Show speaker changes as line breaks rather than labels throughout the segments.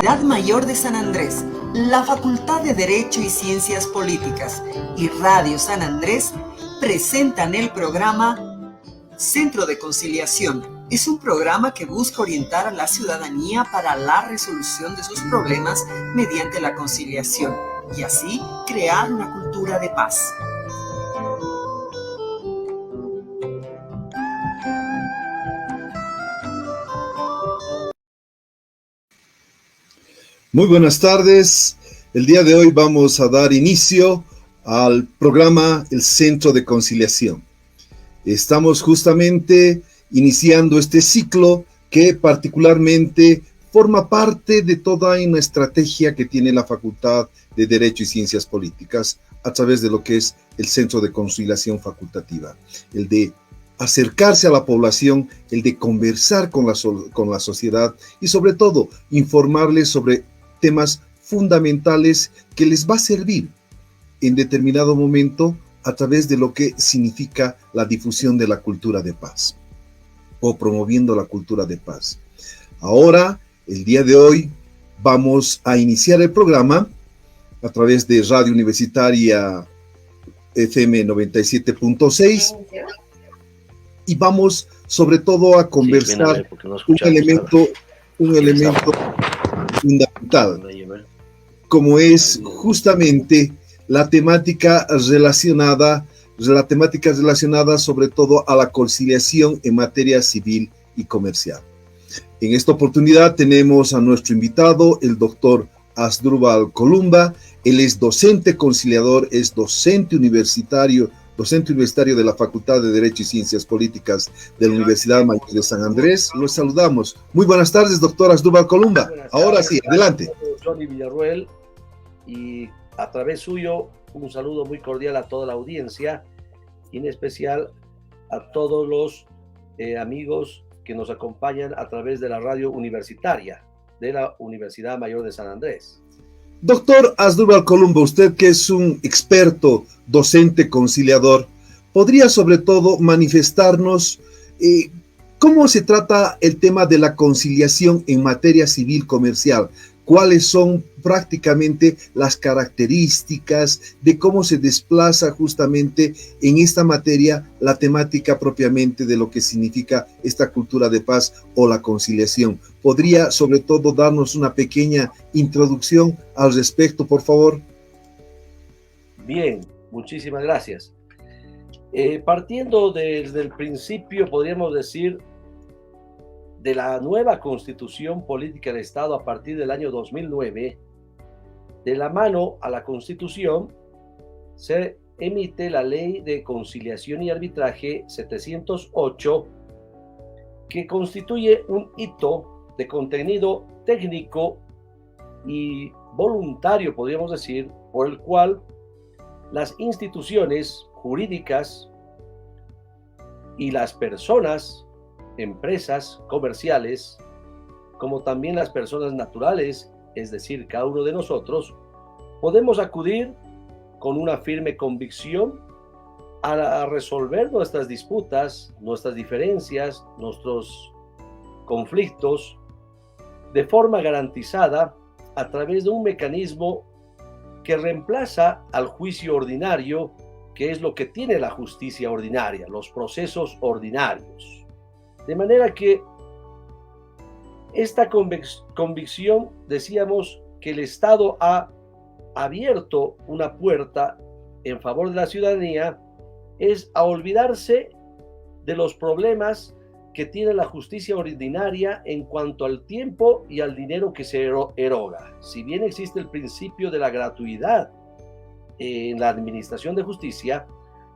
Universidad Mayor de San Andrés, la Facultad de Derecho y Ciencias Políticas y Radio San Andrés presentan el programa Centro de Conciliación. Es un programa que busca orientar a la ciudadanía para la resolución de sus problemas mediante la conciliación y así crear una cultura de paz.
Muy buenas tardes. El día de hoy vamos a dar inicio al programa El Centro de Conciliación. Estamos justamente iniciando este ciclo que particularmente forma parte de toda una estrategia que tiene la Facultad de Derecho y Ciencias Políticas a través de lo que es el Centro de Conciliación Facultativa, el de acercarse a la población, el de conversar con la sociedad y sobre todo informarles sobre temas fundamentales que les va a servir en determinado momento a través de lo que significa la difusión de la cultura de paz o promoviendo la cultura de paz. Ahora, el día de hoy, vamos a iniciar el programa a través de Radio Universitaria FM 97.6 y vamos sobre todo a conversar un elemento fundamental, como es justamente la temática relacionada sobre todo a la conciliación en materia civil y comercial. En esta oportunidad tenemos a nuestro invitado, el doctor Asdrúbal Columba. Él es docente conciliador, es docente universitario de la Facultad de Derecho y Ciencias Políticas de la Universidad Mayor de San Andrés. Los saludamos. Muy buenas tardes, doctor Asdrúbal Columba. Ahora sí, adelante.
Johnny Villarruel, y a través suyo un saludo muy cordial a toda la audiencia y en especial a todos los amigos que nos acompañan a través de la radio universitaria de la Universidad Mayor de San Andrés.
Doctor Asdrúbal Columba, usted que es un experto docente conciliador, ¿podría sobre todo manifestarnos cómo se trata el tema de la conciliación en materia civil comercial? ¿Cuáles son prácticamente las características de cómo se desplaza justamente en esta materia la temática propiamente de lo que significa esta cultura de paz o la conciliación? ¿Podría sobre todo darnos una pequeña introducción al respecto, por favor?
Bien, muchísimas gracias. Partiendo desde el principio, podríamos decir, de la nueva Constitución Política del Estado a partir del año 2009, de la mano a la Constitución se emite la Ley de Conciliación y Arbitraje 708, que constituye un hito de contenido técnico y voluntario, podríamos decir, por el cual las instituciones jurídicas y las personas, empresas comerciales, como también las personas naturales, es decir, cada uno de nosotros, podemos acudir con una firme convicción a resolver nuestras disputas, nuestras diferencias, nuestros conflictos de forma garantizada a través de un mecanismo que reemplaza al juicio ordinario, que es lo que tiene la justicia ordinaria, los procesos ordinarios. De manera que esta convicción, decíamos que el Estado ha abierto una puerta en favor de la ciudadanía, es a olvidarse de los problemas que tiene la justicia ordinaria en cuanto al tiempo y al dinero que se eroga. Si bien existe el principio de la gratuidad en la administración de justicia,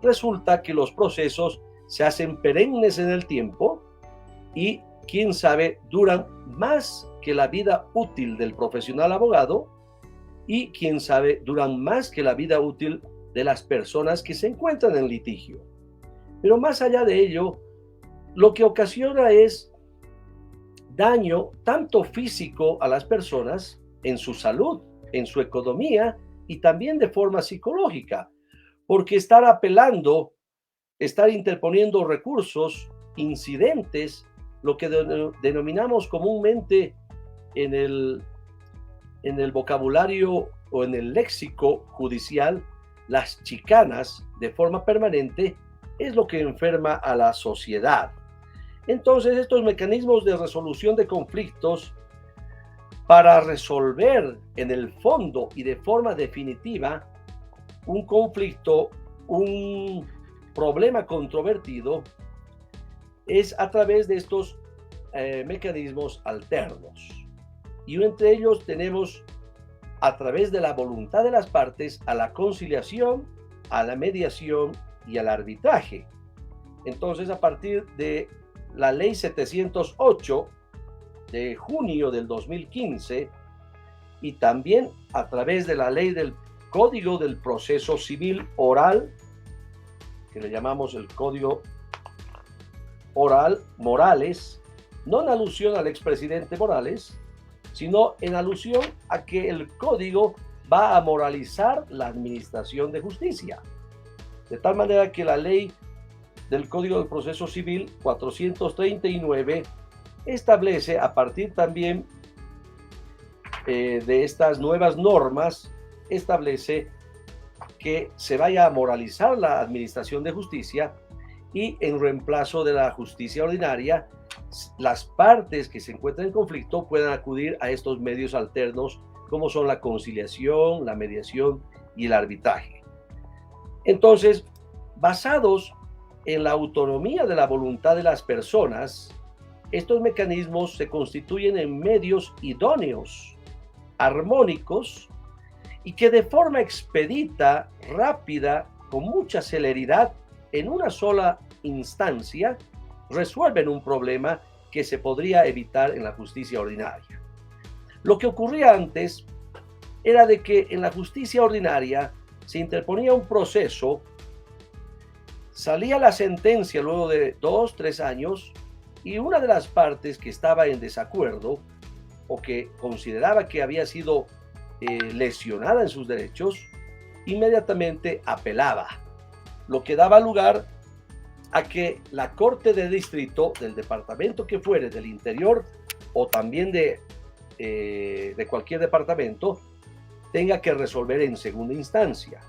resulta que los procesos se hacen perennes en el tiempo y, quién sabe, duran más que la vida útil del profesional abogado y, quién sabe, duran más que la vida útil de las personas que se encuentran en litigio. Pero más allá de ello, lo que ocasiona es daño tanto físico a las personas en su salud, en su economía y también de forma psicológica, porque estar apelando, estar interponiendo recursos, incidentes, lo que denominamos comúnmente en el en el vocabulario o en el léxico judicial, las chicanas de forma permanente es lo que enferma a la sociedad. Entonces, estos mecanismos de resolución de conflictos para resolver en el fondo y de forma definitiva un conflicto, un problema controvertido, es a través de estos mecanismos alternos. Y entre ellos tenemos, a través de la voluntad de las partes, a la conciliación, a la mediación y al arbitraje. Entonces, a partir de la Ley 708 de junio del 2015 y también a través de la Ley del Código del Proceso Civil Oral, que le llamamos el Código Oral Morales, no en alusión al expresidente Morales, sino en alusión a que el código va a moralizar la administración de justicia. De tal manera que la ley del Código del Proceso Civil 439 establece, a partir también de estas nuevas normas, establece que se vaya a moralizar la administración de justicia y en reemplazo de la justicia ordinaria, las partes que se encuentran en conflicto puedan acudir a estos medios alternos como son la conciliación, la mediación y el arbitraje. Entonces, basados en la autonomía de la voluntad de las personas, estos mecanismos se constituyen en medios idóneos, armónicos y que de forma expedita, rápida, con mucha celeridad, en una sola instancia, resuelven un problema que se podría evitar en la justicia ordinaria. Lo que ocurría antes era de que en la justicia ordinaria se interponía un proceso, salía la sentencia luego de 2 o 3 años y una de las partes que estaba en desacuerdo o que consideraba que había sido lesionada en sus derechos, inmediatamente apelaba, lo que daba lugar a que la Corte de Distrito del departamento que fuere, del interior o también de cualquier departamento, tenga que resolver en segunda instancia.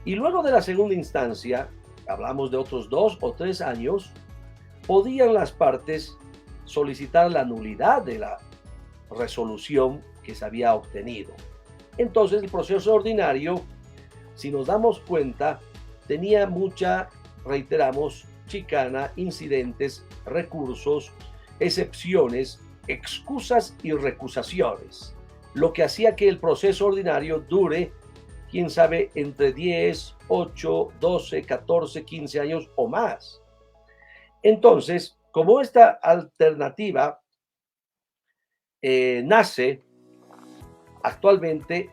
Y luego de la segunda instancia, hablamos de otros 2 o 3 años, podían las partes solicitar la nulidad de la resolución que se había obtenido. Entonces, el proceso ordinario, si nos damos cuenta, tenía mucha, reiteramos, chicana, incidentes, recursos, excepciones, excusas y recusaciones, lo que hacía que el proceso ordinario dure, quién sabe, entre 10, 8, 12, 14, 15 años o más. Entonces, como esta alternativa nace actualmente,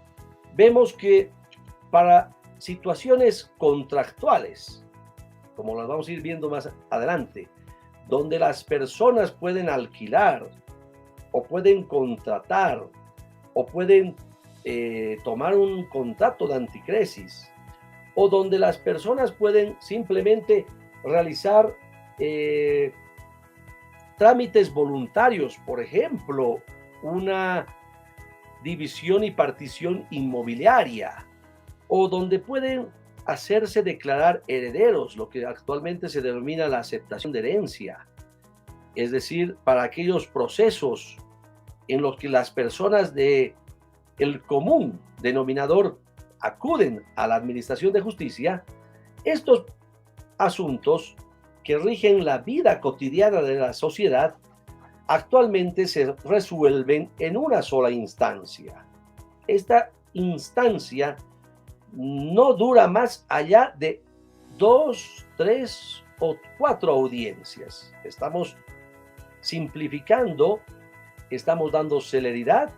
vemos que para situaciones contractuales, como las vamos a ir viendo más adelante, donde las personas pueden alquilar o pueden contratar o pueden tomar un contrato de anticresis, o donde las personas pueden simplemente realizar trámites voluntarios, por ejemplo, una división y partición inmobiliaria, o donde pueden hacerse declarar herederos, lo que actualmente se denomina la aceptación de herencia, es decir, para aquellos procesos en los que las personas de el común denominador acuden a la administración de justicia, estos asuntos que rigen la vida cotidiana de la sociedad actualmente se resuelven en una sola instancia. Esta instancia no dura más allá de 2, 3 o 4 audiencias. Estamos simplificando, estamos dando celeridad,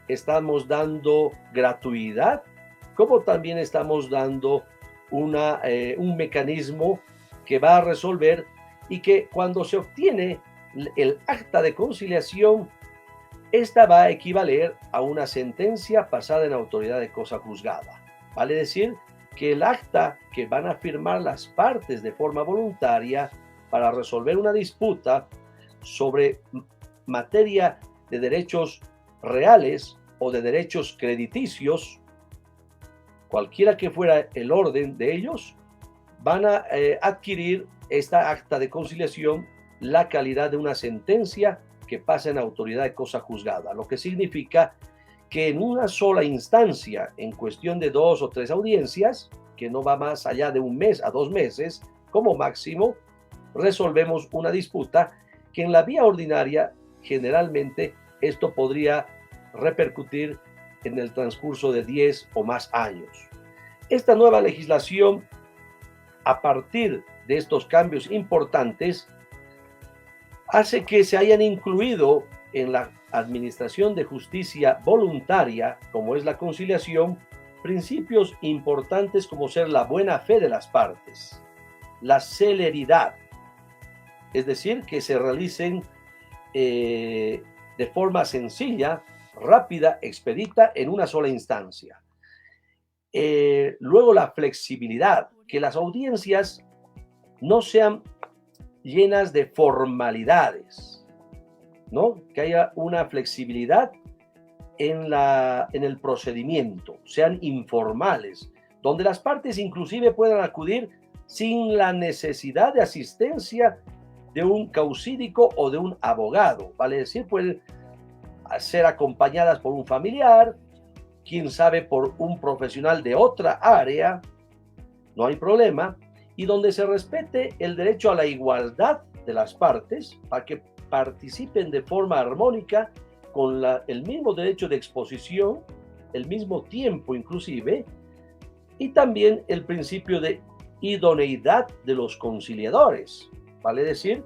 estamos dando gratuidad, como también estamos dando un mecanismo que va a resolver y que cuando se obtiene el acta de conciliación, esta va a equivaler a una sentencia pasada en autoridad de cosa juzgada. Vale decir que el acta que van a firmar las partes de forma voluntaria para resolver una disputa sobre materia de derechos reales o de derechos crediticios, cualquiera que fuera el orden de ellos, van a adquirir esta acta de conciliación la calidad de una sentencia que pasa en autoridad de cosa juzgada, lo que significa que en una sola instancia, en cuestión de 2 o 3 audiencias, que no va más allá de 1 mes a 2 meses, como máximo, resolvemos una disputa que en la vía ordinaria, generalmente, esto podría repercutir en el transcurso de 10 o más años. Esta nueva legislación, a partir de estos cambios importantes, hace que se hayan incluido en la administración de justicia voluntaria, como es la conciliación, principios importantes como ser la buena fe de las partes, la celeridad, es decir, que se realicen de forma sencilla, rápida, expedita, en una sola instancia. Luego la flexibilidad, que las audiencias no sean llenas de formalidades, ¿no? Que haya una flexibilidad en el procedimiento, sean informales, donde las partes inclusive puedan acudir sin la necesidad de asistencia de un causídico o de un abogado, vale decir, pueden ser acompañadas por un familiar, quién sabe, por un profesional de otra área, no hay problema, y donde se respete el derecho a la igualdad de las partes para que participen de forma armónica con el mismo derecho de exposición, el mismo tiempo inclusive, y también el principio de idoneidad de los conciliadores, vale decir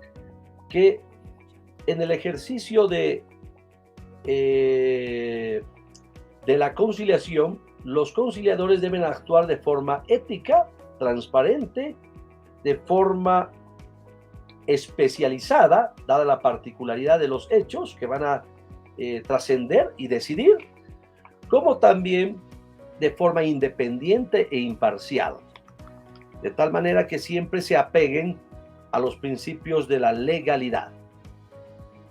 que en el ejercicio de la conciliación, los conciliadores deben actuar de forma ética, transparente, de forma especializada, dada la particularidad de los hechos que van a trascender y decidir, como también de forma independiente e imparcial, de tal manera que siempre se apeguen a los principios de la legalidad.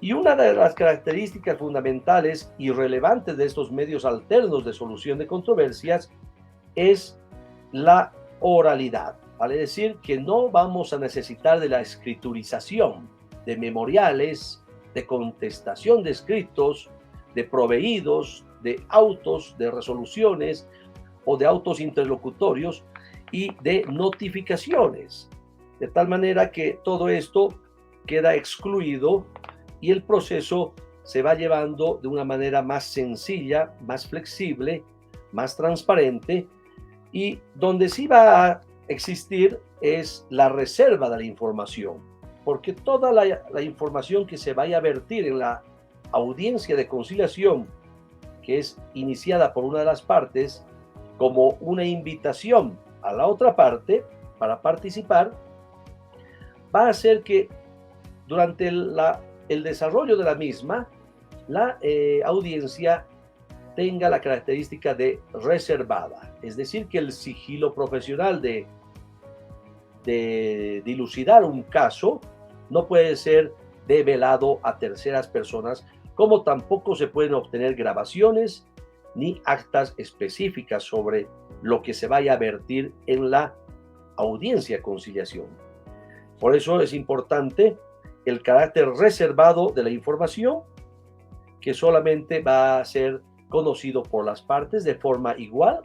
Y una de las características fundamentales y relevantes de estos medios alternos de solución de controversias es la oralidad. Vale decir que no vamos a necesitar de la escriturización de memoriales, de contestación de escritos, de proveídos, de autos, de resoluciones o de autos interlocutorios y de notificaciones. De tal manera que todo esto queda excluido y el proceso se va llevando de una manera más sencilla, más flexible, más transparente, y donde sí va a existir es la reserva de la información, porque toda la información que se vaya a vertir en la audiencia de conciliación, que es iniciada por una de las partes, como una invitación a la otra parte para participar, va a hacer que durante el desarrollo de la misma, la audiencia tenga la característica de reservada, es decir, que el sigilo profesional de dilucidar un caso no puede ser develado a terceras personas, como tampoco se pueden obtener grabaciones ni actas específicas sobre lo que se vaya a vertir en la audiencia de conciliación. Por eso es importante el carácter reservado de la información, que solamente va a ser conocido por las partes de forma igual,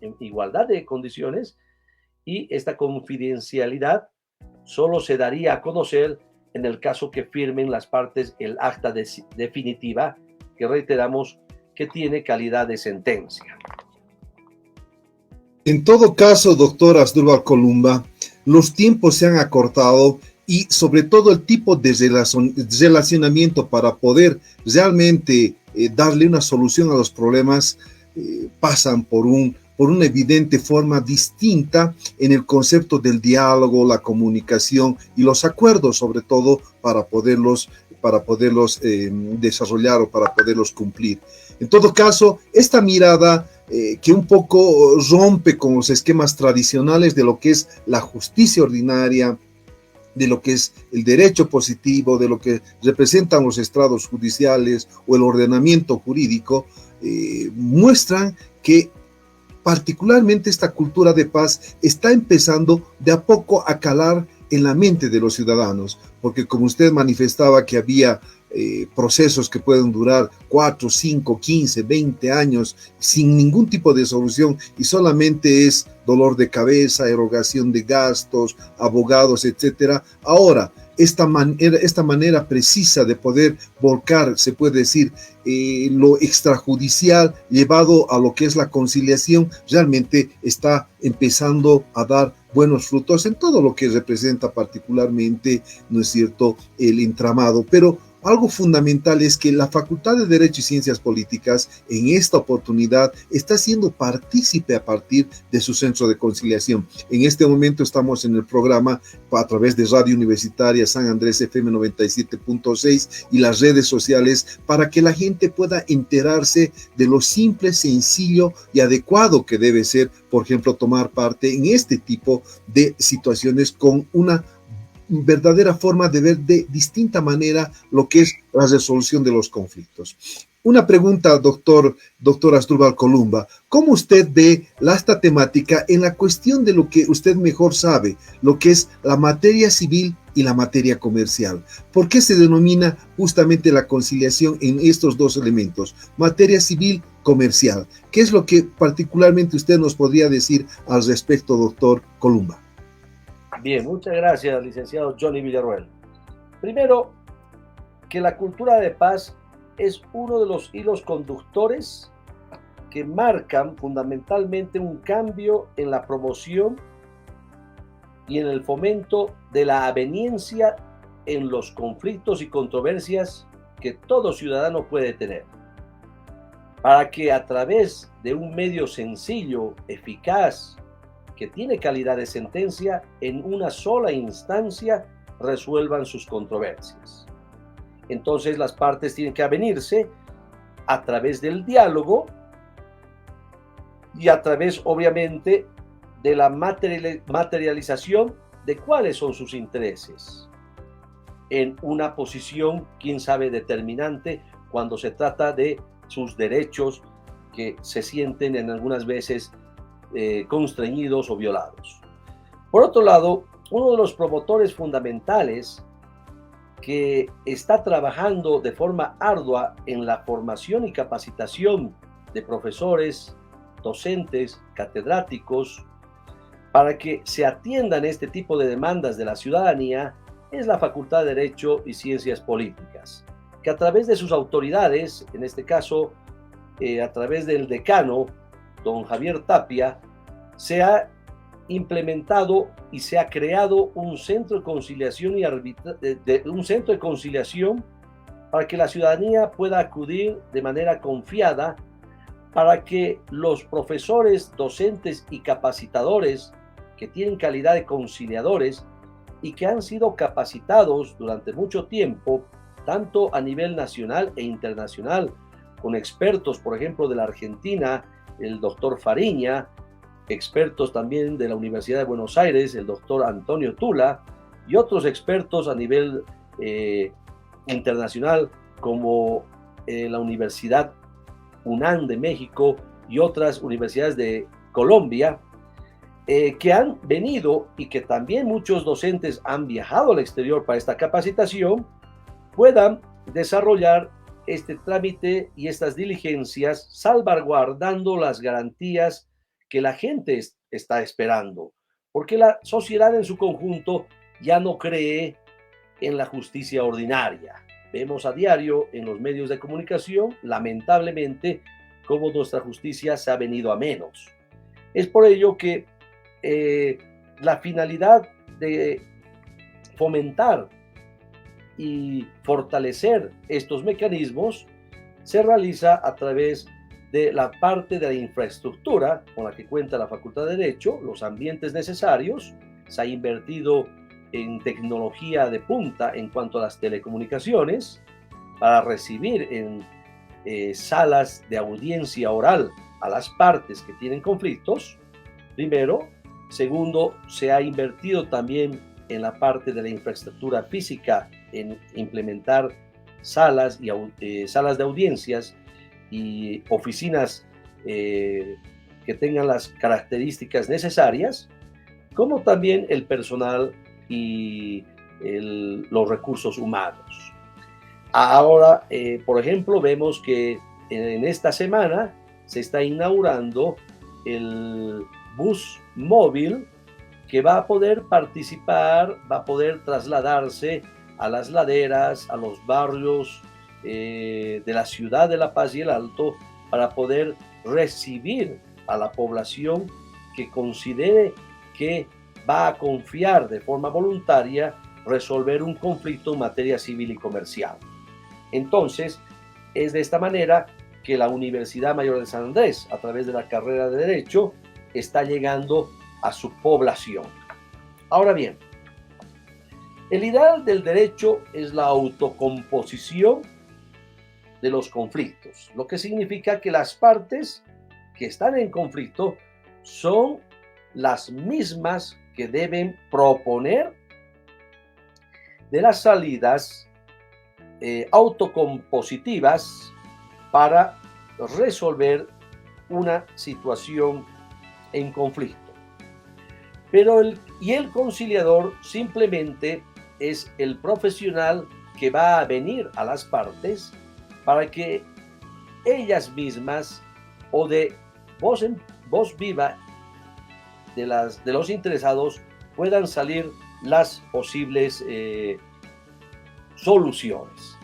en igualdad de condiciones, y esta confidencialidad solo se daría a conocer en el caso que firmen las partes el acta definitiva, que reiteramos que tiene calidad de sentencia.
En todo caso, doctor Asdrúbal Columba, los tiempos se han acortado y sobre todo el tipo de relacionamiento para poder realmente darle una solución a los problemas pasan por una evidente forma distinta en el concepto del diálogo, la comunicación y los acuerdos, sobre todo para poderlos desarrollar o para poderlos cumplir. En todo caso, esta mirada que un poco rompe con los esquemas tradicionales de lo que es la justicia ordinaria, de lo que es el derecho positivo, de lo que representan los estrados judiciales o el ordenamiento jurídico, muestran que particularmente esta cultura de paz está empezando de a poco a calar en la mente de los ciudadanos, porque como usted manifestaba que había procesos que pueden durar 4, 5, 15, 20 años sin ningún tipo de solución y solamente es dolor de cabeza, erogación de gastos, abogados, etcétera. Ahora, esta manera precisa de poder volcar, se puede decir, lo extrajudicial llevado a lo que es la conciliación, realmente está empezando a dar buenos frutos en todo lo que representa particularmente, ¿no es cierto?, el entramado. Pero algo fundamental es que la Facultad de Derecho y Ciencias Políticas en esta oportunidad está siendo partícipe a partir de su centro de conciliación. En este momento estamos en el programa a través de Radio Universitaria San Andrés FM 97.6 y las redes sociales para que la gente pueda enterarse de lo simple, sencillo y adecuado que debe ser, por ejemplo, tomar parte en este tipo de situaciones con una verdadera forma de ver de distinta manera lo que es la resolución de los conflictos. Una pregunta, doctor Asdrúbal Columba. ¿Cómo usted ve esta temática en la cuestión de lo que usted mejor sabe, lo que es la materia civil y la materia comercial? ¿Por qué se denomina justamente la conciliación en estos dos elementos, materia civil, comercial? ¿Qué es lo que particularmente usted nos podría decir al respecto, doctor Columba?
Bien, muchas gracias, licenciado Johnny Villarroel. Primero, que la cultura de paz es uno de los hilos conductores que marcan fundamentalmente un cambio en la promoción y en el fomento de la aveniencia en los conflictos y controversias que todo ciudadano puede tener, para que a través de un medio sencillo, eficaz, que tiene calidad de sentencia, en una sola instancia resuelvan sus controversias. Entonces las partes tienen que avenirse a través del diálogo y a través, obviamente, de la materialización de cuáles son sus intereses en una posición, quién sabe, determinante cuando se trata de sus derechos que se sienten en algunas veces constreñidos o violados. Por otro lado, uno de los promotores fundamentales que está trabajando de forma ardua en la formación y capacitación de profesores, docentes, catedráticos, para que se atiendan este tipo de demandas de la ciudadanía, es la Facultad de Derecho y Ciencias Políticas, que a través de sus autoridades, en este caso a través del decano, don Javier Tapia, se ha implementado y se ha creado un centro de conciliación un centro de conciliación para que la ciudadanía pueda acudir de manera confiada, para que los profesores, docentes y capacitadores que tienen calidad de conciliadores y que han sido capacitados durante mucho tiempo, tanto a nivel nacional e internacional, con expertos, por ejemplo, de la Argentina, el doctor Fariña, expertos también de la Universidad de Buenos Aires, el doctor Antonio Tula, y otros expertos a nivel internacional, como la Universidad UNAM de México y otras universidades de Colombia, que han venido y que también muchos docentes han viajado al exterior para esta capacitación, puedan desarrollar este trámite y estas diligencias salvaguardando las garantías que la gente está esperando, porque la sociedad en su conjunto ya no cree en la justicia ordinaria. Vemos a diario en los medios de comunicación, lamentablemente, cómo nuestra justicia se ha venido a menos. Es por ello que la finalidad de fomentar y fortalecer estos mecanismos se realiza a través de la parte de la infraestructura con la que cuenta la Facultad de Derecho, los ambientes necesarios. Se ha invertido en tecnología de punta en cuanto a las telecomunicaciones para recibir en salas de audiencia oral a las partes que tienen conflictos, primero. Segundo, se ha invertido también en la parte de la infraestructura física, en implementar salas de audiencias y oficinas que tengan las características necesarias, como también el personal y los recursos humanos. Ahora, por ejemplo, vemos que en esta semana se está inaugurando el bus móvil que va a poder participar, va a poder trasladarse a las laderas, a los barrios de la ciudad de La Paz y el Alto, para poder recibir a la población que considere que va a confiar de forma voluntaria resolver un conflicto en materia civil y comercial. Entonces, es de esta manera que la Universidad Mayor de San Andrés, a través de la carrera de Derecho, está llegando a su población. Ahora bien, el ideal del derecho es la autocomposición de los conflictos, lo que significa que las partes que están en conflicto son las mismas que deben proponer de las salidas autocompositivas para resolver una situación en conflicto. Pero el conciliador simplemente es el profesional que va a venir a las partes para que ellas mismas o de voz viva de los interesados puedan salir las posibles soluciones.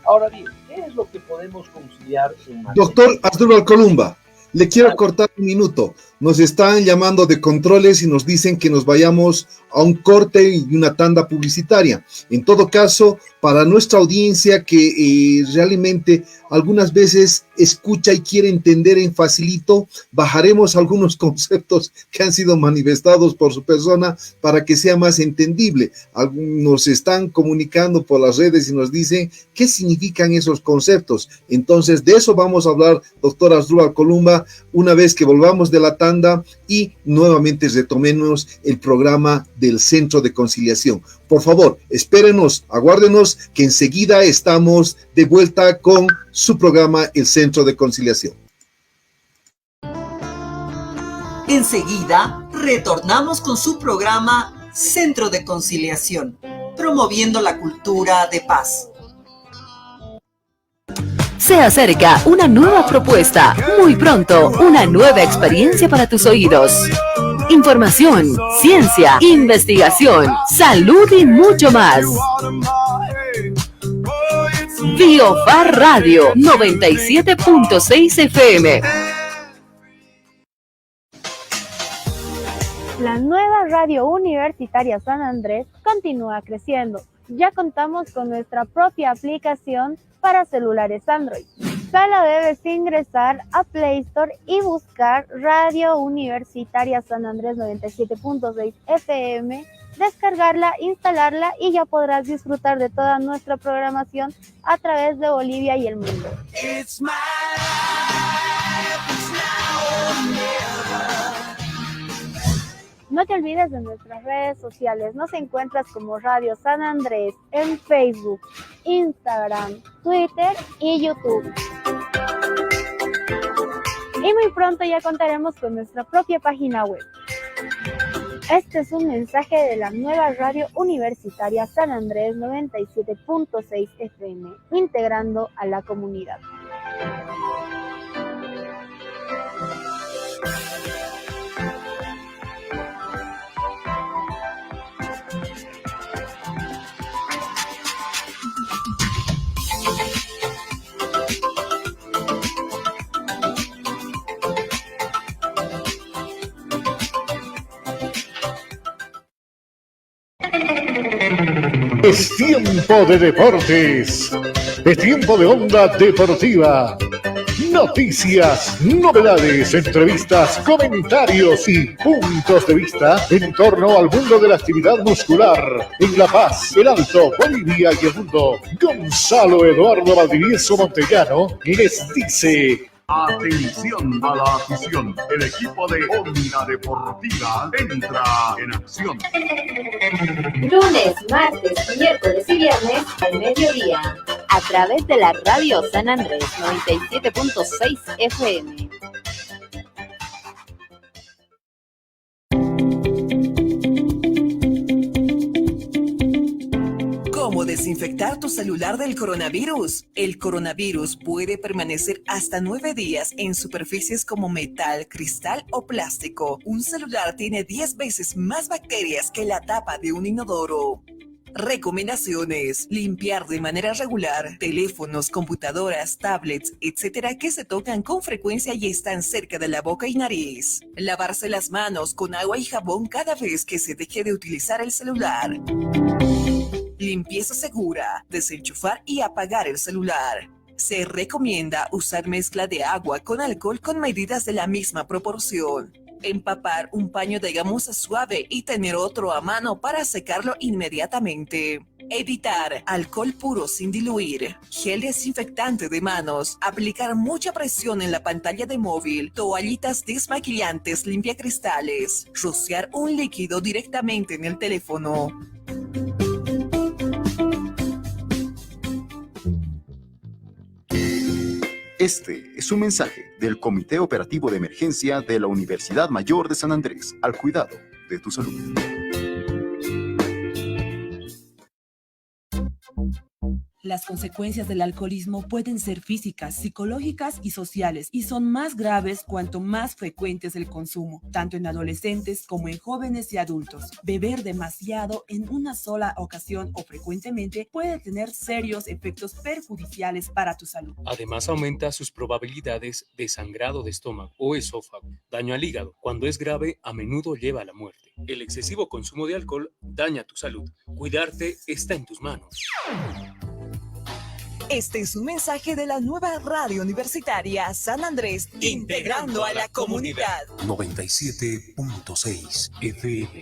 Ahora bien, ¿qué es lo que podemos conciliar en materia?
Doctor Asdrúbal Columba, le quiero cortar un minuto. Nos están llamando de controles y nos dicen que nos vayamos a un corte y una tanda publicitaria. En todo caso, para nuestra audiencia que realmente algunas veces escucha y quiere entender en facilito, bajaremos algunos conceptos que han sido manifestados por su persona para que sea más entendible. Nos están comunicando por las redes y nos dicen qué significan esos conceptos. Entonces, de eso vamos a hablar, doctor Asdrúbal Columba, una vez que volvamos de la tanda y nuevamente retomemos el programa del Centro de Conciliación. Por favor, espérenos, aguárdenos, que enseguida estamos de vuelta con su programa, el Centro de Conciliación.
Enseguida retornamos con su programa Centro de Conciliación, promoviendo la cultura de paz.
Se acerca una nueva propuesta. Muy pronto, una nueva experiencia para tus oídos. Información, ciencia, investigación, salud y mucho más. Biofar Radio 97.6 FM.
La nueva radio universitaria San Andrés continúa creciendo. Ya contamos con nuestra propia aplicación para celulares Android. Solo debes ingresar a Play Store y buscar Radio Universitaria San Andrés 97.6 FM, descargarla, instalarla y ya podrás disfrutar de toda nuestra programación a través de Bolivia y el mundo. No te olvides de nuestras redes sociales. Nos encuentras como Radio San Andrés en Facebook, Instagram, Twitter y YouTube. Y muy pronto ya contaremos con nuestra propia página web. Este es un mensaje de la nueva Radio Universitaria San Andrés 97.6 FM, integrando a la comunidad.
Es tiempo de deportes, es tiempo de Onda Deportiva. Noticias, novedades, entrevistas, comentarios y puntos de vista en torno al mundo de la actividad muscular en La Paz, el Alto, Bolivia y el mundo. Gonzalo Eduardo Valdivieso Montellano les dice
Atención a la afición. El equipo de Onda Deportiva entra en acción.
Lunes, martes, miércoles y viernes al mediodía. A través de la radio San Andrés 97.6 FM.
¿Cómo desinfectar tu celular del coronavirus? El coronavirus puede permanecer hasta 9 días en superficies como metal, cristal o plástico. Un celular tiene 10 veces más bacterias que la tapa de un inodoro. Recomendaciones: limpiar de manera regular teléfonos, computadoras, tablets, etcétera, que se tocan con frecuencia y están cerca de la boca y nariz. Lavarse las manos con agua y jabón cada vez que se deje de utilizar el celular. Limpieza segura: desenchufar y apagar el celular. Se recomienda usar mezcla de agua con alcohol con medidas de la misma proporción. Empapar un paño de gamuza suave y tener otro a mano para secarlo inmediatamente. Evitar alcohol puro sin diluir, gel desinfectante de manos, aplicar mucha presión en la pantalla de móvil, toallitas desmaquillantes limpiacristales, rociar un líquido directamente en el teléfono.
Este es un mensaje del Comité Operativo de Emergencia de la Universidad Mayor de San Andrés, al cuidado de tu salud.
Las consecuencias del alcoholismo pueden ser físicas, psicológicas y sociales, y son más graves cuanto más frecuente es el consumo, tanto en adolescentes como en jóvenes y adultos. Beber demasiado en una sola ocasión o frecuentemente puede tener serios efectos perjudiciales para tu salud.
Además, aumenta sus probabilidades de sangrado de estómago o esófago, daño al hígado. Cuando es grave, a menudo lleva a la muerte. El excesivo consumo de alcohol daña tu salud. Cuidarte está en tus manos.
Este es un mensaje de la nueva radio universitaria San Andrés, integrando a la comunidad.
97.6 FM.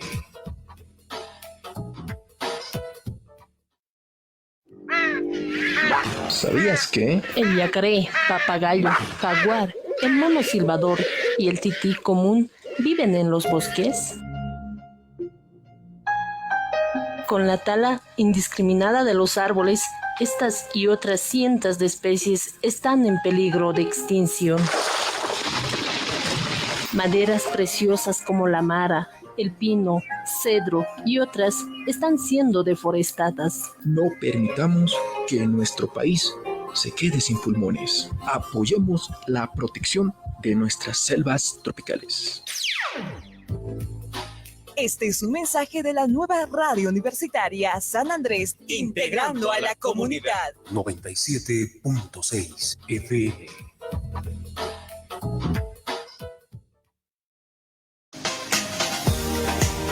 ¿Sabías que?
El yacaré, papagayo, jaguar, el mono silbador y el tití común viven en los bosques. Con la tala indiscriminada de los árboles, estas y otras cientos de especies están en peligro de extinción. Maderas preciosas como la mara, el pino, cedro y otras están siendo deforestadas.
No permitamos que nuestro país se quede sin pulmones. Apoyemos la protección de nuestras selvas tropicales.
Este es un mensaje de la nueva radio universitaria San Andrés, integrando a la comunidad.
97.6 FM.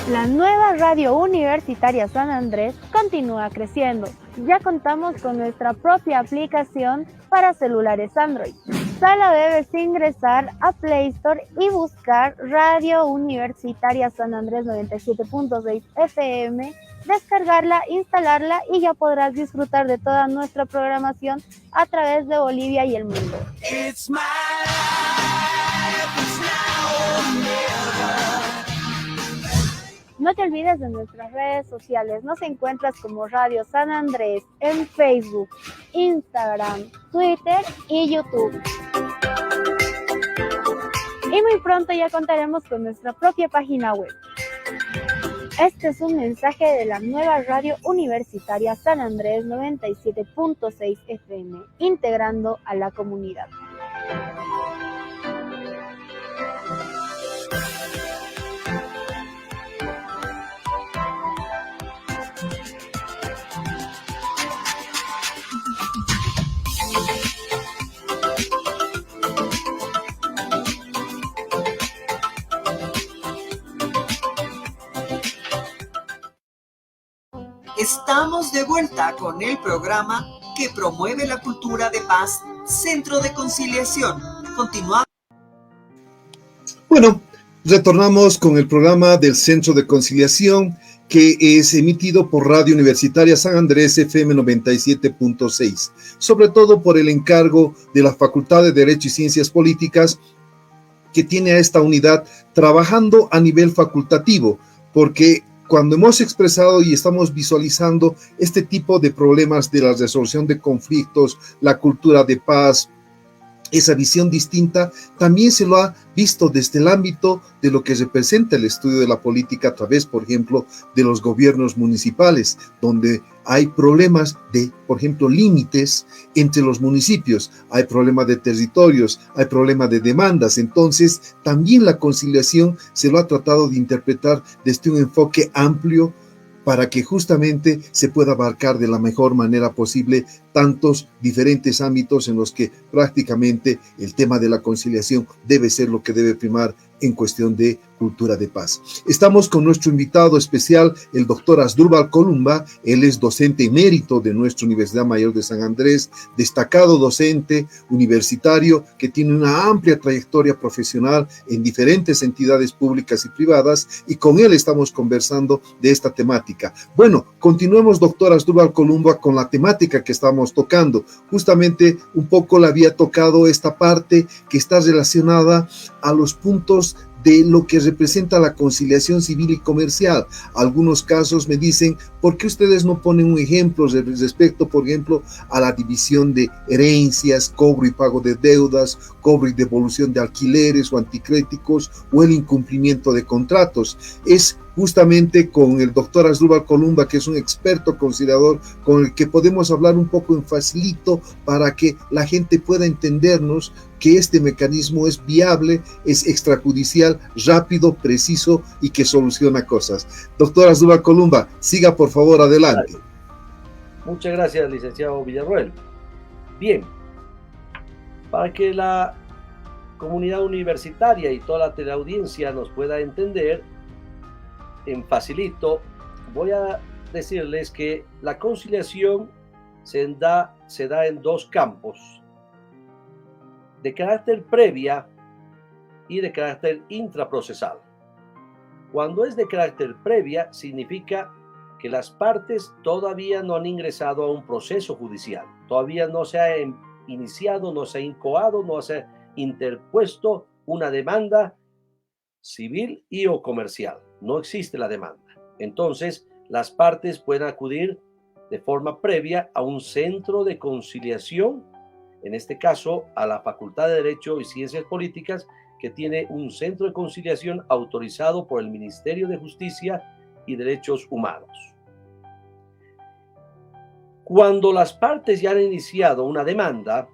La nueva radio universitaria San Andrés continúa creciendo. Ya contamos con nuestra propia aplicación para celulares Android. Solo debes ingresar a Play Store y buscar Radio Universitaria San Andrés 97.6 FM, descargarla, instalarla y ya podrás disfrutar de toda nuestra programación a través de Bolivia y el mundo.
It's my life, it's now or never.
No te olvides de nuestras redes sociales. Nos encuentras como Radio San Andrés en Facebook, Instagram, Twitter y YouTube. Y muy pronto ya contaremos con nuestra propia página web. Este es un mensaje de la nueva radio universitaria San Andrés 97.6 FM, integrando a la comunidad.
Estamos de vuelta con el programa que promueve la cultura de paz, Centro de Conciliación. Continuamos.
Bueno, retornamos con el programa del Centro de Conciliación que es emitido por Radio Universitaria San Andrés FM 97.6, sobre todo por el encargo de la Facultad de Derecho y Ciencias Políticas, que tiene a esta unidad trabajando a nivel facultativo, porque cuando hemos expresado y estamos visualizando este tipo de problemas de la resolución de conflictos, la cultura de paz, esa visión distinta, también se lo ha visto desde el ámbito de lo que representa el estudio de la política a través, por ejemplo, de los gobiernos municipales, donde hay problemas de, por ejemplo, límites entre los municipios, hay problemas de territorios, hay problemas de demandas. Entonces, también la conciliación se lo ha tratado de interpretar desde un enfoque amplio para que justamente se pueda abarcar de la mejor manera posible tantos diferentes ámbitos en los que prácticamente el tema de la conciliación debe ser lo que debe primar en cuestión de cultura de paz. Estamos con nuestro invitado especial, el doctor Asdrúbal Columba. Él es docente emérito de nuestra Universidad Mayor de San Andrés, destacado docente universitario que tiene una amplia trayectoria profesional en diferentes entidades públicas y privadas, y con él estamos conversando de esta temática. Bueno, continuemos, doctor Asdrúbal Columba, con la temática que estamos tocando. Justamente un poco le había tocado esta parte que está relacionada a los puntos de lo que representa la conciliación civil y comercial. Algunos casos me dicen, ¿por qué ustedes no ponen un ejemplo respecto, por ejemplo, a la división de herencias, cobro y pago de deudas, cobro y devolución de alquileres o anticréticos, o el incumplimiento de contratos? Es justamente con el doctor Asdrúbal Columba, que es un experto conciliador, con el que podemos hablar un poco en facilito para que la gente pueda entendernos que este mecanismo es viable, es extrajudicial, rápido, preciso y que soluciona cosas. Doctor Asdrúbal Columba, siga por favor adelante.
Muchas gracias, licenciado Villarroel. Bien, para que la comunidad universitaria y toda la teleaudiencia nos pueda entender en facilito, voy a decirles que la conciliación se da en dos campos: de carácter previa y de carácter intraprocesal. Cuando es de carácter previa, significa que las partes todavía no han ingresado a un proceso judicial, todavía no se ha iniciado, no se ha incoado, no se ha interpuesto una demanda civil y o comercial, no existe la demanda. Entonces, las partes pueden acudir de forma previa a un centro de conciliación, en este caso a la Facultad de Derecho y Ciencias Políticas, que tiene un centro de conciliación autorizado por el Ministerio de Justicia y Derechos Humanos. Cuando las partes ya han iniciado una demanda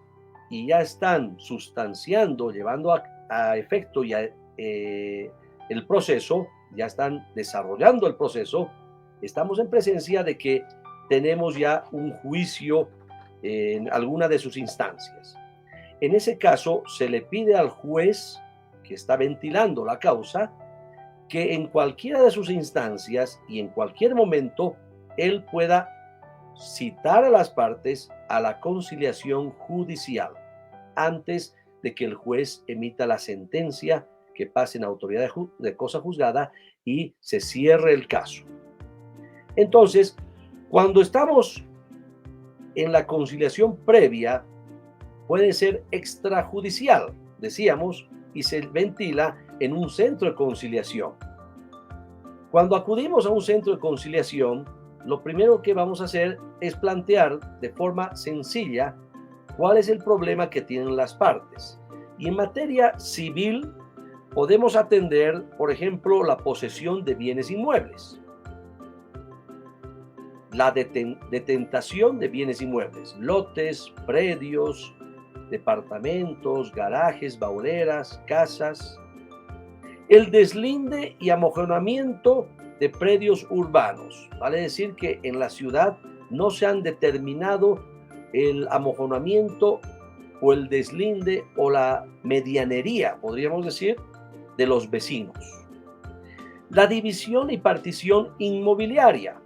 y ya están sustanciando, llevando a efecto ya el proceso, ya están desarrollando el proceso, estamos en presencia de que tenemos ya un juicio en alguna de sus instancias. En ese caso, se le pide al juez que está ventilando la causa que en cualquiera de sus instancias y en cualquier momento él pueda citar a las partes a la conciliación judicial antes de que el juez emita la sentencia que pase en autoridad de cosa juzgada y se cierre el caso. Entonces, cuando estamos en la conciliación previa, puede ser extrajudicial, decíamos, y se ventila en un centro de conciliación. Cuando acudimos a un centro de conciliación, lo primero que vamos a hacer es plantear de forma sencilla cuál es el problema que tienen las partes. Y en materia civil podemos atender, por ejemplo, la posesión de bienes inmuebles, la detentación de bienes inmuebles, lotes, predios, departamentos, garajes, bauleras, casas, el deslinde y amojonamiento de predios urbanos. Vale decir que en la ciudad no se han determinado el amojonamiento o el deslinde o la medianería, podríamos decir, de los vecinos. La división y partición inmobiliaria.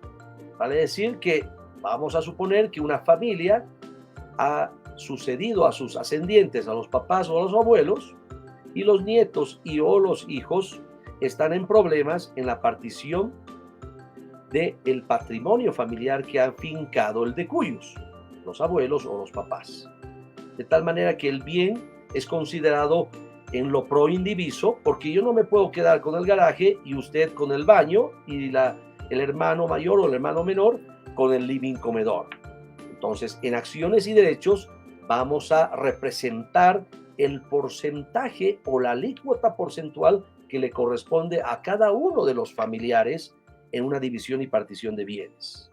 Vale decir que vamos a suponer que una familia ha sucedido a sus ascendientes, a los papás o a los abuelos, y los nietos y o los hijos están en problemas en la partición del patrimonio familiar que ha fincado el decuyus, los abuelos o los papás. De tal manera que el bien es considerado en lo pro indiviso, porque yo no me puedo quedar con el garaje y usted con el baño y el hermano mayor o el hermano menor con el living comedor. Entonces, en acciones y derechos vamos a representar el porcentaje o la alícuota porcentual que le corresponde a cada uno de los familiares en una división y partición de bienes.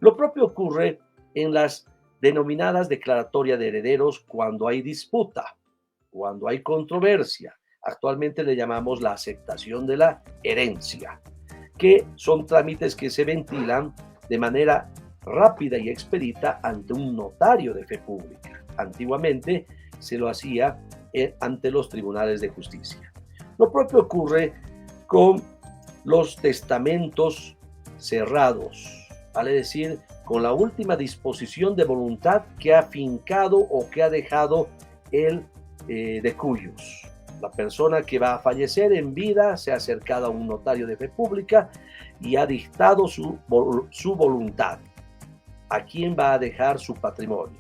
Lo propio ocurre en las denominadas declaratorias de herederos cuando hay disputa, cuando hay controversia. Actualmente le llamamos la aceptación de la herencia, que son trámites que se ventilan de manera rápida y expedita ante un notario de fe pública. Antiguamente se lo hacía ante los tribunales de justicia. Lo propio ocurre con los testamentos cerrados, vale decir, con la última disposición de voluntad que ha fincado o que ha dejado el decuyus. La persona que va a fallecer en vida se ha acercado a un notario de fe pública y ha dictado su voluntad. ¿A quién va a dejar su patrimonio?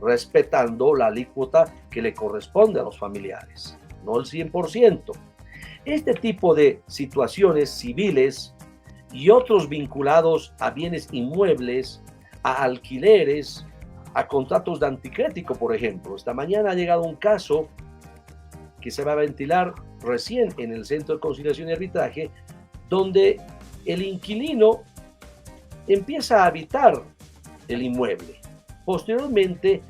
Respetando la alícuota que le corresponde a los familiares, no el 100%. Este tipo de situaciones civiles y otros vinculados a bienes inmuebles, a alquileres, a contratos de anticrético, por ejemplo. Esta mañana ha llegado un caso que se va a ventilar recién en el Centro de Conciliación y Arbitraje, donde el inquilino empieza a habitar el inmueble. Posteriormente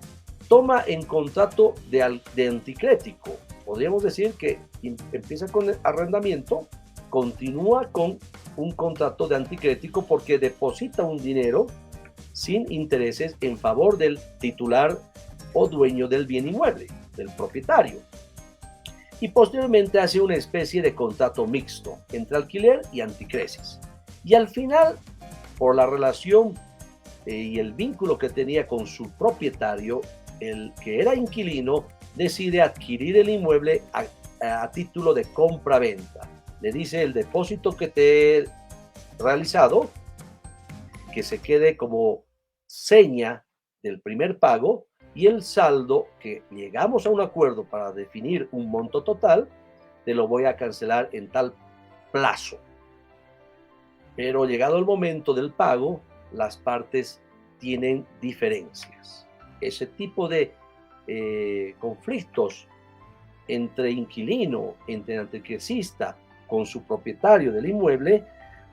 toma en contrato de anticrético. Podríamos decir que empieza con el arrendamiento, continúa con un contrato de anticrético porque deposita un dinero sin intereses en favor del titular o dueño del bien inmueble, del propietario. Y posteriormente hace una especie de contrato mixto entre alquiler y anticresis. Y al final, por la relación y el vínculo que tenía con su propietario, el que era inquilino decide adquirir el inmueble a título de compra-venta. Le dice: el depósito que te he realizado, que se quede como seña del primer pago, y el saldo, que llegamos a un acuerdo para definir un monto total, te lo voy a cancelar en tal plazo. Pero llegado el momento del pago, las partes tienen diferencias. Ese tipo de conflictos entre inquilino, entre anticresista con su propietario del inmueble,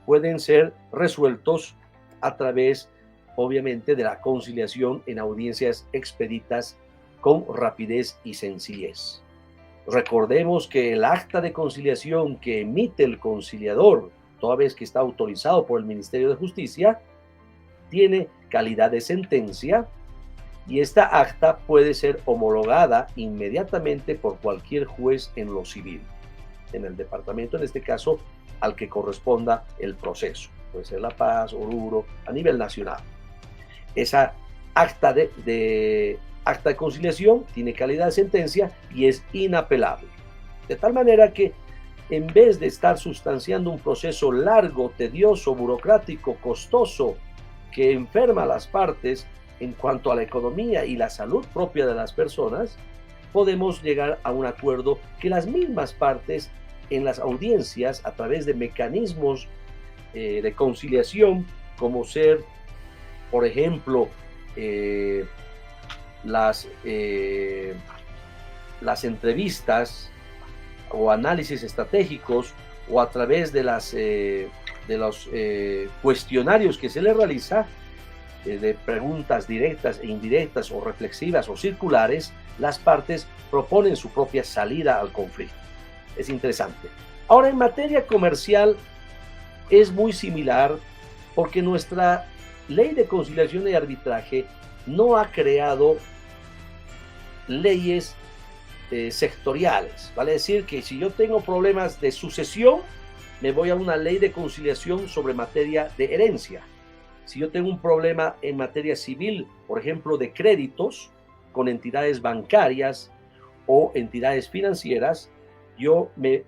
pueden ser resueltos a través, obviamente, de la conciliación en audiencias expeditas con rapidez y sencillez. Recordemos que el acta de conciliación que emite el conciliador, toda vez que está autorizado por el Ministerio de Justicia, tiene calidad de sentencia, y esta acta puede ser homologada inmediatamente por cualquier juez en lo civil, en el departamento, en este caso, al que corresponda el proceso. Puede ser La Paz, Oruro, a nivel nacional. Esa acta de conciliación tiene calidad de sentencia y es inapelable. De tal manera que, en vez de estar sustanciando un proceso largo, tedioso, burocrático, costoso, que enferma a las partes en cuanto a la economía y la salud propia de las personas, podemos llegar a un acuerdo que las mismas partes en las audiencias, a través de mecanismos de conciliación, como ser, por ejemplo, las entrevistas o análisis estratégicos, o a través de los cuestionarios que se le realiza, de preguntas directas e indirectas o reflexivas o circulares, las partes proponen su propia salida al conflicto. Es interesante. Ahora, en materia comercial es muy similar, porque nuestra ley de conciliación y arbitraje no ha creado leyes sectoriales. Vale decir que si yo tengo problemas de sucesión, me voy a una ley de conciliación sobre materia de herencia. Si yo tengo un problema en materia civil, por ejemplo, de créditos con entidades bancarias o entidades financieras, yo me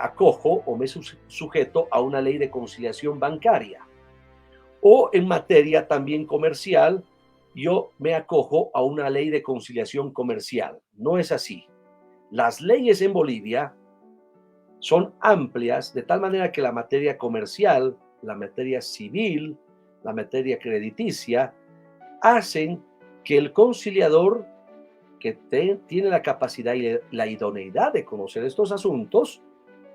acojo o me sujeto a una ley de conciliación bancaria. O en materia también comercial, yo me acojo a una ley de conciliación comercial. No es así. Las leyes en Bolivia son amplias, de tal manera que la materia comercial, la materia civil, la materia crediticia, hacen que el conciliador que tiene la capacidad y la idoneidad de conocer estos asuntos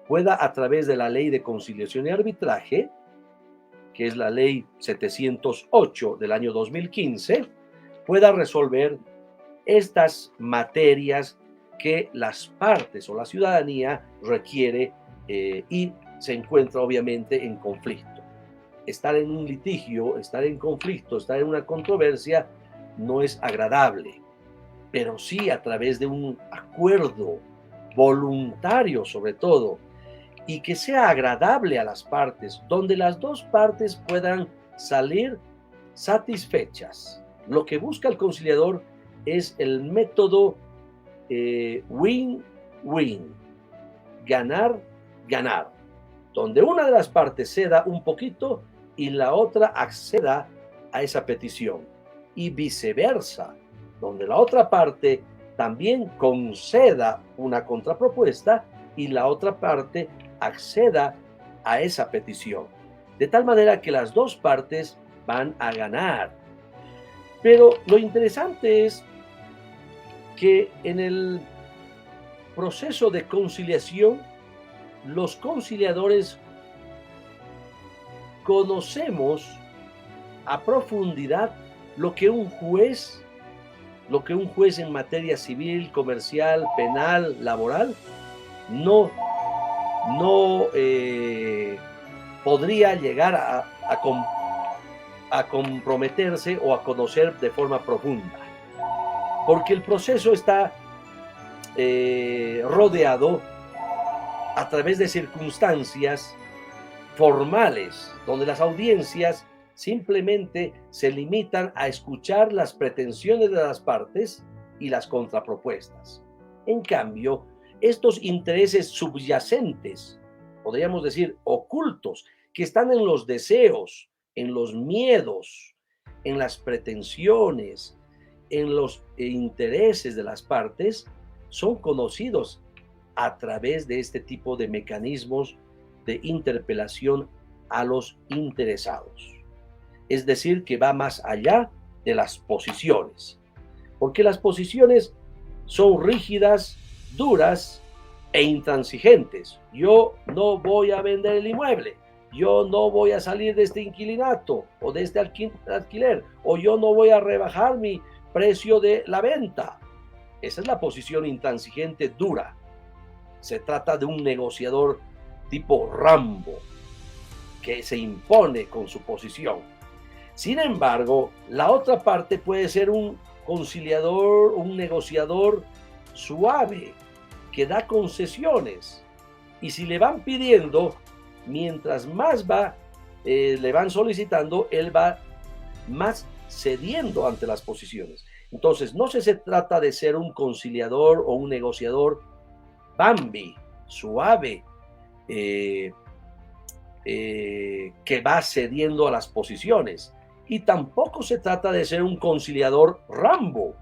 pueda, a través de la ley de conciliación y arbitraje, que es la ley 708 del año 2015, pueda resolver estas materias que las partes o la ciudadanía requiere y se encuentra obviamente en conflicto. Estar en un litigio, estar en conflicto, estar en una controversia no es agradable, pero sí a través de un acuerdo voluntario sobre todo, y que sea agradable a las partes, donde las dos partes puedan salir satisfechas. Lo que busca el conciliador es el método win-win, ganar, ganar, donde una de las partes ceda un poquito y la otra acceda a esa petición, y viceversa, donde la otra parte también conceda una contrapropuesta y la otra parte acceda a esa petición, de tal manera que las dos partes van a ganar. Pero lo interesante es que en el proceso de conciliación, los conciliadores conocemos a profundidad lo que un juez en materia civil, comercial, penal, laboral, no podría llegar a comprometerse o a conocer de forma profunda, porque el proceso está rodeado a través de circunstancias formales, donde las audiencias simplemente se limitan a escuchar las pretensiones de las partes y las contrapropuestas. En cambio, estos intereses subyacentes, podríamos decir ocultos, que están en los deseos, en los miedos, en las pretensiones, en los intereses de las partes, son conocidos a través de este tipo de mecanismos de interpelación a los interesados. Es decir, que va más allá de las posiciones, porque las posiciones son rígidas, duras e intransigentes. Yo no voy a vender el inmueble, yo no voy a salir de este inquilinato o de este alquiler, o yo no voy a rebajar mi precio de la venta. Esa es la posición intransigente dura. Se trata de un negociador tipo Rambo, que se impone con su posición. Sin embargo, la otra parte puede ser un conciliador, un negociador suave, que da concesiones. Y si le van pidiendo, mientras más le van solicitando, él va más cediendo ante las posiciones. Entonces, no se trata de ser un conciliador o un negociador Bambi, suave, que va cediendo a las posiciones. Y tampoco se trata de ser un conciliador Rambo,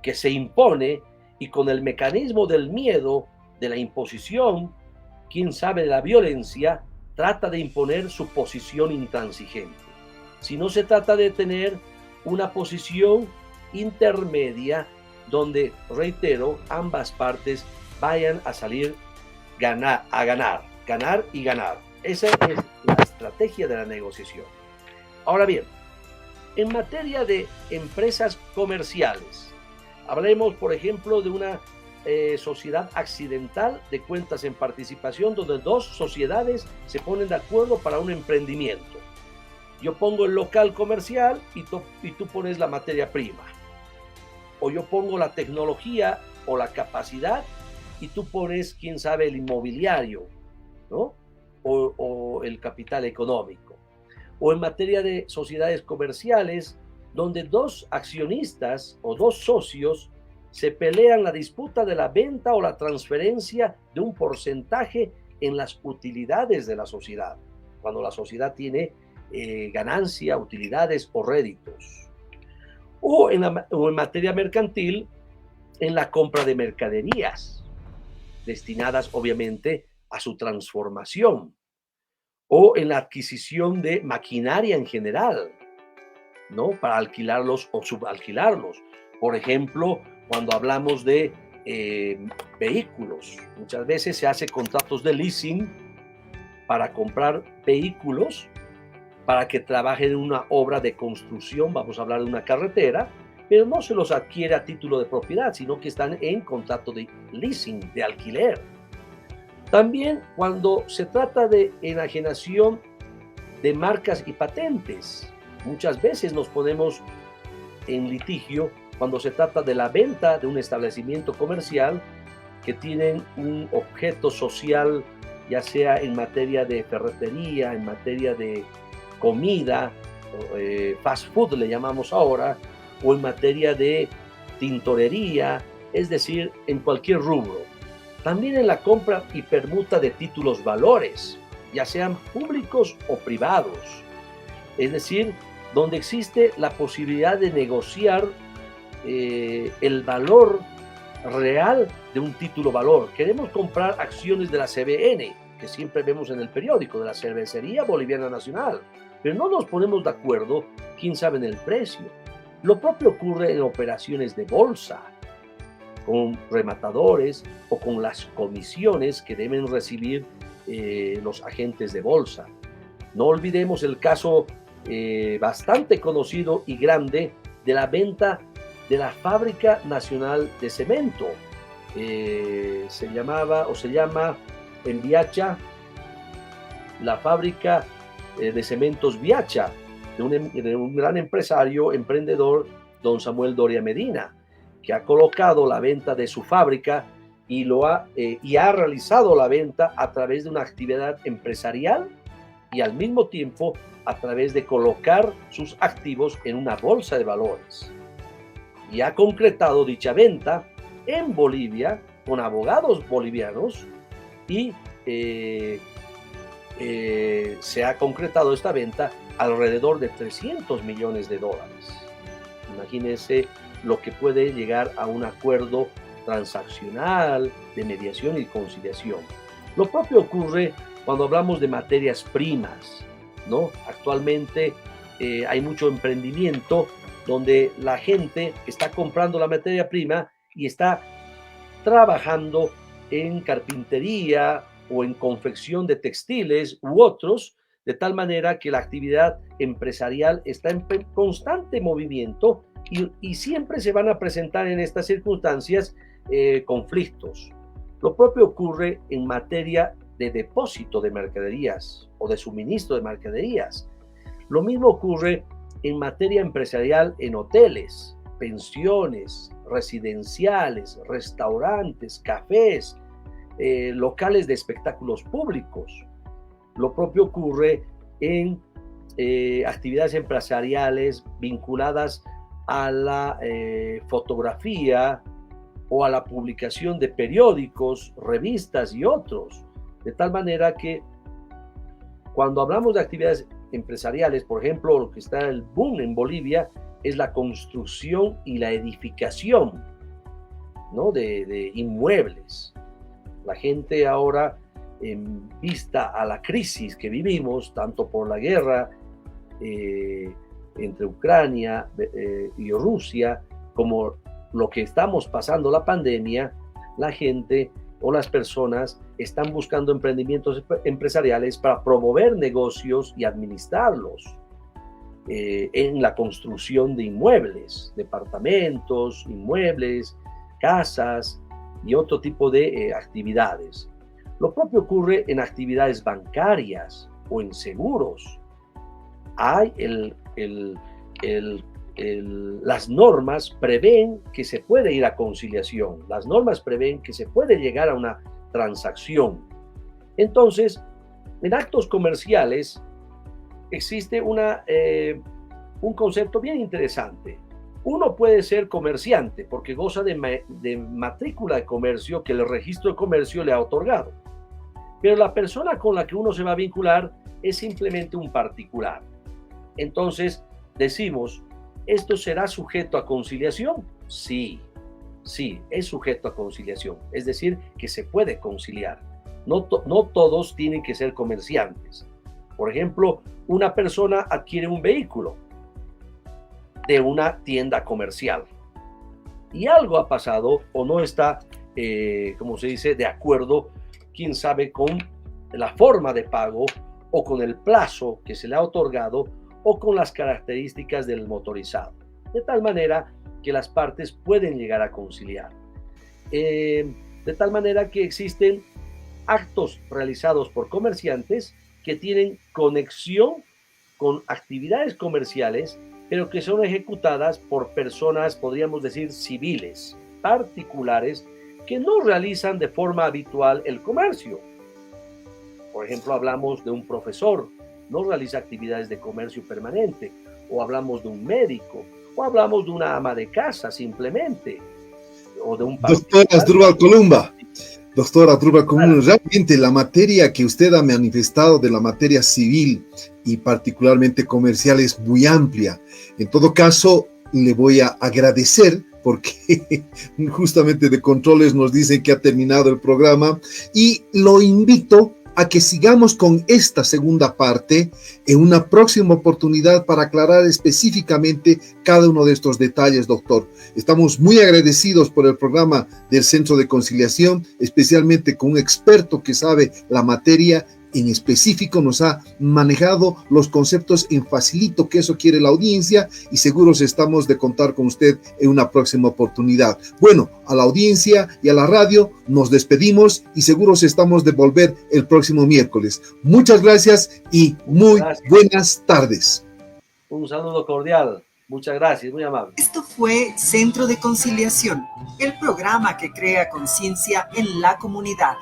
que se impone y con el mecanismo del miedo, de la imposición, quién sabe, de la violencia, trata de imponer su posición intransigente. Si no, se trata de tener una posición intermedia donde, reitero, ambas partes vayan a salir ganar y ganar. Esa es la estrategia de la negociación. Ahora bien, en materia de empresas comerciales, hablemos, por ejemplo, de una sociedad accidental de cuentas en participación, donde dos sociedades se ponen de acuerdo para un emprendimiento. Yo pongo el local comercial y tú pones la materia prima. O yo pongo la tecnología o la capacidad y tú pones, quién sabe, el inmobiliario, ¿no? O el capital económico. O en materia de sociedades comerciales, donde dos accionistas o dos socios se pelean la disputa de la venta o la transferencia de un porcentaje en las utilidades de la sociedad, cuando la sociedad tiene ganancia, utilidades o réditos. O en materia mercantil, en la compra de mercaderías, destinadas obviamente a su transformación, o en la adquisición de maquinaria en general, ¿no? Para alquilarlos o subalquilarlos. Por ejemplo, cuando hablamos de vehículos, muchas veces se hace contratos de leasing para comprar vehículos para que trabajen en una obra de construcción, vamos a hablar de una carretera, pero no se los adquiere a título de propiedad, sino que están en contrato de leasing, de alquiler. También cuando se trata de enajenación de marcas y patentes, muchas veces nos ponemos en litigio cuando se trata de la venta de un establecimiento comercial que tienen un objeto social, ya sea en materia de ferretería, en materia de comida, fast food le llamamos ahora, o en materia de tintorería, es decir, en cualquier rubro. También en la compra y permuta de títulos valores, ya sean públicos o privados, es decir, donde existe la posibilidad de negociar el valor real de un título valor. Queremos comprar acciones de la CBN, que siempre vemos en el periódico, de la Cervecería Boliviana Nacional, pero no nos ponemos de acuerdo quién sabe en el precio. Lo propio ocurre en operaciones de bolsa, con rematadores o con las comisiones que deben recibir los agentes de bolsa. No olvidemos el caso bastante conocido y grande de la venta de la Fábrica Nacional de Cemento. Se llama en Viacha la Fábrica de Cementos Viacha, de un gran empresario, emprendedor, don Samuel Doria Medina, que ha colocado la venta de su fábrica y ha realizado la venta a través de una actividad empresarial y al mismo tiempo a través de colocar sus activos en una bolsa de valores. Y ha concretado dicha venta en Bolivia con abogados bolivianos y se ha concretado esta venta alrededor de $300 millones. Imagínense lo que puede llegar a un acuerdo transaccional de mediación y conciliación. Lo propio ocurre cuando hablamos de materias primas, ¿no? Actualmente hay mucho emprendimiento donde la gente está comprando la materia prima y está trabajando en carpintería o en confección de textiles u otros, de tal manera que la actividad empresarial está en constante movimiento y siempre se van a presentar en estas circunstancias conflictos. Lo propio ocurre en materia de depósito de mercaderías o de suministro de mercaderías. Lo mismo ocurre en materia empresarial en hoteles, pensiones, residenciales, restaurantes, cafés, locales de espectáculos públicos. Lo propio ocurre en actividades empresariales vinculadas a la fotografía o a la publicación de periódicos, revistas y otros. De tal manera que cuando hablamos de actividades empresariales, por ejemplo, lo que está el boom en Bolivia es la construcción y la edificación, ¿no? de inmuebles. La gente ahora, en vista a la crisis que vivimos, tanto por la guerra entre Ucrania y Rusia, como lo que estamos pasando, la pandemia, la gente o las personas están buscando emprendimientos empresariales para promover negocios y administrarlos en la construcción de inmuebles, departamentos, inmuebles, casas y otro tipo de actividades. Lo propio ocurre en actividades bancarias o en seguros. Hay las normas prevén que se puede ir a conciliación, las normas prevén que se puede llegar a una transacción. Entonces, en actos comerciales existe un concepto bien interesante. Uno puede ser comerciante porque goza de matrícula de comercio que el registro de comercio le ha otorgado. Pero la persona con la que uno se va a vincular es simplemente un particular. Entonces decimos, ¿esto será sujeto a conciliación? Sí, es sujeto a conciliación. Es decir, que se puede conciliar. No todos tienen que ser comerciantes. Por ejemplo, una persona adquiere un vehículo de una tienda comercial y algo ha pasado o no está, como se dice, de acuerdo, quién sabe, con la forma de pago o con el plazo que se le ha otorgado o con las características del motorizado, de tal manera que las partes pueden llegar a conciliar. De tal manera que existen actos realizados por comerciantes que tienen conexión con actividades comerciales, pero que son ejecutadas por personas, podríamos decir, civiles, particulares, que no realizan de forma habitual el comercio. Por ejemplo, hablamos de un profesor, no realiza actividades de comercio permanente, o hablamos de un médico, o hablamos de una ama de casa simplemente, o de un
Doctora Asdrúbal Columba. Doctora Asdrúbal Columba, realmente la materia que usted ha manifestado de la materia civil y particularmente comercial es muy amplia. En todo caso, le voy a agradecer porque justamente de controles nos dicen que ha terminado el programa y lo invito a que sigamos con esta segunda parte en una próxima oportunidad para aclarar específicamente cada uno de estos detalles, doctor. Estamos muy agradecidos por el programa del Centro de Conciliación, especialmente con un experto que sabe la materia. En específico nos ha manejado los conceptos en facilito, que eso quiere la audiencia, y seguros estamos de contar con usted en una próxima oportunidad. Bueno, a la audiencia y a la radio nos despedimos y seguros estamos de volver el próximo miércoles. Muchas gracias y muy buenas tardes.
Un saludo cordial. Muchas gracias, muy amable.
Esto fue Centro de Conciliación, el programa que crea conciencia en la comunidad.